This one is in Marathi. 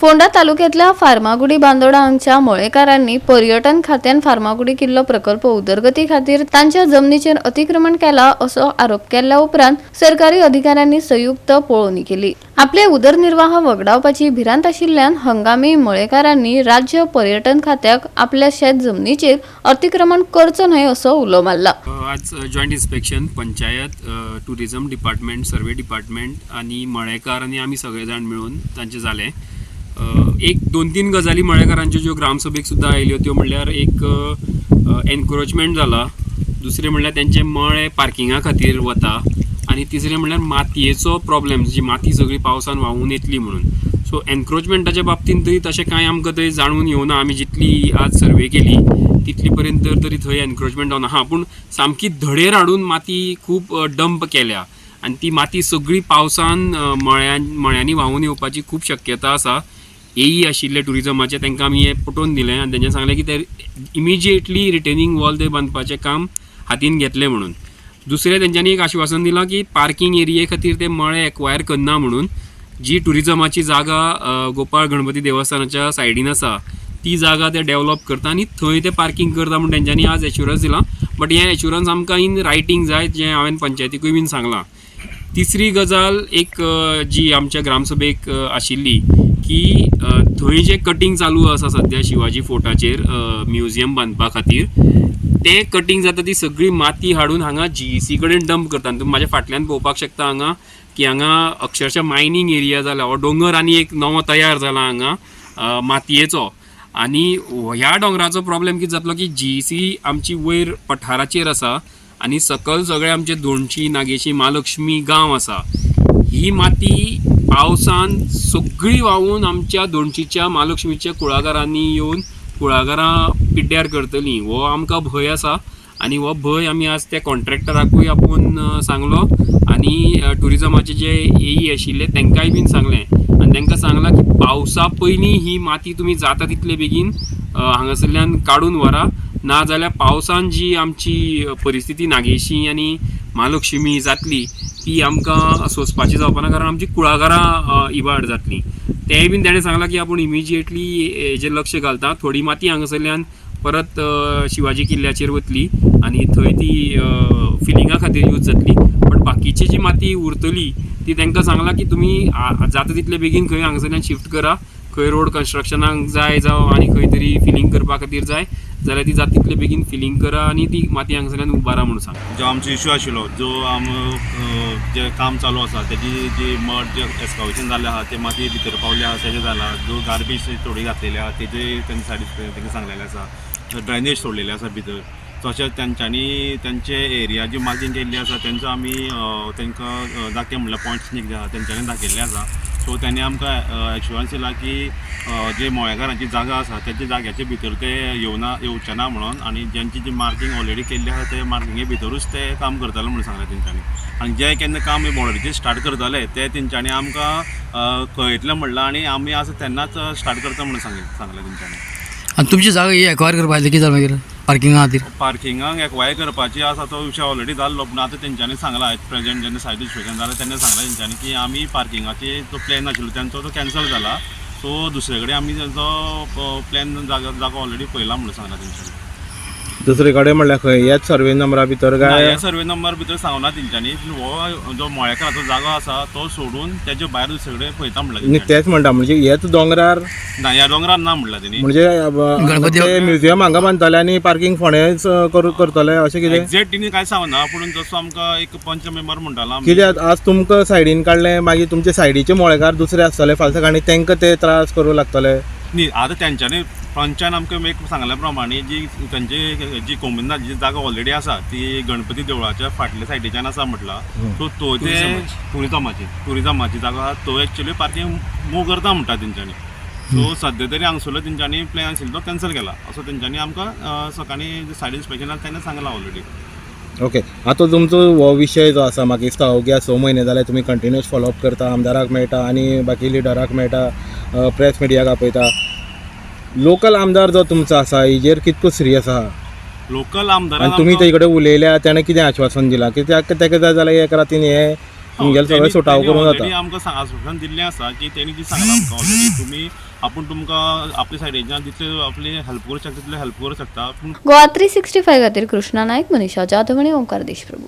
फोंडा तालुक्यातल्या फार्मागुडी बांदोडा हांगच्या मळेकारांनी पर्यटन खात्यान फार्मागुडी किल्लो प्रकल्प उदरगती खातीर तांच्या जमनीचेर अतिक्रमण केला असो आरोप केल्या उपरांत सरकारी अधिकाऱ्यांनी संयुक्त पळोवणी केली। आपले उदरनिर्वाह वगडावपाची भिरांत आशिल्ल्यान हंगामी मळेकारांनी राज्य पर्यटन खात्याक आपल्या शेत जमनीचेर अतिक्रमण करचो न्हय असो उलो मारला। आज joint inspection panchayat tourism department survey department आणि मळेकार आणि आम्ही सगळे जाण मिळून तांचे जाले। एक दोन तीन गजाली मळेकारांच्यो ज्यो ग्रामसभेक सुद्दां आयल्यो त्यो म्हणल्यार एक एनक्रोचमेंट जाला, दुसरें म्हणल्यार तेंचे मळे पार्किंगा खातीर वता आणि तिसरें म्हणल्यार मातयेचो प्रॉब्लेम, जी माती सगळी पावसान व्हांवून येतली म्हणून। सो एनक्रोचमेंटाच्या बाबतींत तरी तशें कांय आमकां थंय जाणून येवना। आमी जितली आज सर्वे केली तितली पर्यंत तरी थंय एनक्रोचमेंट जावना। हां, पूण सामकी धडेर हाडून माती खूब डंप केल्या आणि ती माती सगळी पावसान मळ्यांनी व्हांवून येवपाची खूब शक्यता आसा। एई आशिल्ले टुरिझमाचे तांकां आमी हें पटोवन दिलें आनी तेंच्यान सांगलें की ते इमिजिएटली रिटेनिंग वॉल थंय बांदपाचें काम हातीन घेतलें म्हणून। दुसरें तेंच्यांनी एक आश्वासन दिलां की पार्किंग एरिये खातीर ते मळे एक्वायर करना म्हणून। जी टुरिझमाची जागा गोपाळ गणपती देवस्थानाच्या सायडीन आसा ती जागा ते डेव्हलप करता आणि थंय ते पार्किंग करता म्हणून तेंच्यांनी आज एश्युरन्स दिला। बट हें एश्युरन्स आमकां इन रायटींग जाय, जें हांवें पंचायतीकूय बीन सांगलां। तिसरी गजाल एक जी आमच्या ग्रामसभेक आशिल्ली की थंय जे कटींग चालू आसा सद्या शिवाजी फोर्टाचेर म्युझियम बांदपा खातीर, ते कटींग जाता ती सगळी माती हाडून हांगा GEC कडेन डंप करता। तुम्ही म्हाज्या फाटल्यान पळोवपाक शकता हांगा की हांगा अक्षरशः मायनींग एरिया जाला, हो दोंगर आनी एक नवो तयार जाला हांगा मातयेचो। आणि ह्या डोंगराचो प्रॉब्लेम कितें जातलो की GEC आमची वयर पठाराचेर आसा आणि सकल सगळे आमचे दोणची, नागेशी, महालक्ष्मी गांव आसा। ही माती पावसान सगळी व्हांवून आमच्या दोणचीच्या, महालक्ष्मीच्या कुळागरांनी येवन कुळागरां पिड्ड्यार करतली, हो आमकां भंय आसा। आणि हो भंय आमी आज त्या कॉन्ट्रॅक्टराकूय आपूण सांगलो आणि टुरिझमाचे जे एई आशिल्ले तांकांय बीन सांगलें आणि तांकां सांगलां की पावसा पयलीं ही माती तुमी जाता तितले बेगीन हांगासरल्यान काडून व्हरा, ना जाल्यार पावसान जी आमची परिस्थिती नागेशी आणि महालक्ष्मी जातली ती आमकां सोंसपाची जावपा ना, कारण आमची कुळागरां इबाड जातली। तेंय बीन ताणें सांगलां की आपूण इमिजिएटली हेजेर लक्ष घालता। थोडी माती हांगासरल्यान परत शिवाजी किल्ल्याचेर वतली आणि थंय ती फिलिंगा खातीर यूज जातली। बट बाकीची जी माती उरतली ती तांकां सांगलां की तुमी जाता तितले बेगीन खंय हांगासरल्यान शिफ्ट करा, खंय रोड कन्स्ट्रक्शनाक जाय जावं आनी खंय तरी फिलिंग करपा खातीर जाय जाल्यार ती जाता तितले बेगीन फिलिंग करा आणि ती माती हांगासरल्यान उबारा म्हणून सांग। जो आमचो इश्यू आशिल्लो, जो जे काम चालू आसा तेजी जी मड जे एस्कावेशन जाल्लें आहा ते माती भितर पावल्या आहा तेजें जाला, जो गार्बेज थोडी घातलेली आहा तेजे तेंचे सायडीन तेंकां सांगलेलें आसा, ड्रेनेज सोडलेले आसा भितर। तशेंच तेंच्यांनी तेंचे एरिया जी मार्जीन केल्ली आसा तेंचो आमी तेंकां दाखय म्हणल्यार पॉयंट्स जे आहा तेंच्यांनी दाखयल्ले आसा। सो त्यांनी आमकां एश्युरन्स दिला की जे मळेकारांची जागा आसा त्याच्या जाग्याच्या भितर ते येवचे ना म्हणून, आणि ज्यांची जी मार्किंग ऑलरेडी केल्ली आसा ते मार्किंगे भितरूच ते काम करतले म्हणून सांगलें तेंच्यांनी। आणि जे केन्ना काम बॉर्डरीचेर स्टार्ट करतले ते तेंच्यांनी आमकां कळयतलें म्हणलां आणि आमी आज तेन्नाच स्टार्ट करता म्हणून सांगलें तेंच्यांनी। आणि तुमची जागा ही एक्वायर करपाक कितें जालें मागीर पार्किंगा खातीर? पार्किंगाक एक्वायर करपाची आसा तो विशय ऑलरेडी जाल्लो, पूण आतां तेंच्यांनी सांगला प्रेजेंट जेन्ना सायट इन्स्पेक्शन जालें तेन्ना सांगलें तेंच्यांनी की आमी पार्किंगाचे जो प्लॅन आशिल्लो त्यांचो तो कॅन्सल जाला। सो दुसरे कडेन आमी तेंचो प्लॅन जागो ऑलरेडी पळयला म्हणून सांगला तेंच्यांनी। दुसरे कडेन म्हणल्यार खंय ह्याच सर्वे नंबरा भितर काय? ह्या सर्वे नंबर भितर सांगना तेंच्यांनी, हो जो मळेकाराचो जागो आसा तो सोडून तेजे भायर दुसरे कडेन पळयता म्हणला। तेच म्हणटा म्हणजे हेच दोंगरार ना, ह्या दोंगरार ना म्हणला तेणी। म्हणजे म्युझियम हांगा बांदतले आनी पार्किंग फोंडेच करतले अशें कितें? एक्झॅक्ट तिणी कांय सांगना, पूण जसो आमकां एक पंच मेंबर म्हणटालो कित्याक आज तुमकां सायडीन काडलें मागीर तुमचे सायडीचे मळेकार दुसरे आसतले फाल्यां आनी तांकां ते त्रास करूं लागतले न्ही। आतां तेंच्यांनी पंचान आमकां एक सांगल्या प्रमाणे जी तेंची जी कोमुनात जी जागा ऑलरेडी आसा ती गणपती देवळाच्या फाटल्या सायडीच्यान आसा म्हटला। सो तो ते टुरिझमाची जागा आहा तो एक्चुअली पार्किंग मूव करता म्हणटा तेंच्यांनी। सो सद्या तरी हांगसरलो तेंच्यांनी प्लॅन आशिल्लो तो कॅन्सल केला असो तेंच्यांनी आमकां सकाळी सायड इन्स्पेक्शनाक तेन्ना सांगला ऑलरेडी। ओके, आतां तुमचो हो विशय जो आसा म्हाका दिसता अवघ्या 6 म्हयने जाले तुमी कंटिन्यूअस फॉलोअप करता, आमदाराक मेळटा आनी बाकी लिडराक मेळटा, प्रेस मिडियाक आपयता। लोकल आमदार जो तुमचो आसा हेजेर कितको सिरियस आहा? लोकल आमदार तुमी तेजे कडेन उलयल्या, ताणें कितें आश्वासन दिलां? कित्याक तेका जाय जाल्यार एक रातीन हे तुमगेले सगळें सुटाव करून ऑलरेडी जाता. आमकां आश्वासन दिल्लें आसा की तेणी जी सांगलां आमकां ऑलरेडी तुमी आपूण तुमकां आपले सायडीच्यान जितले आपली हेल्प करूं शकता तितले हेल्प करूं शकता. पूण गोवा 365 खातीर कृष्णा नायक, मनीषा जाधव आनी ओंकार देशप्रभू.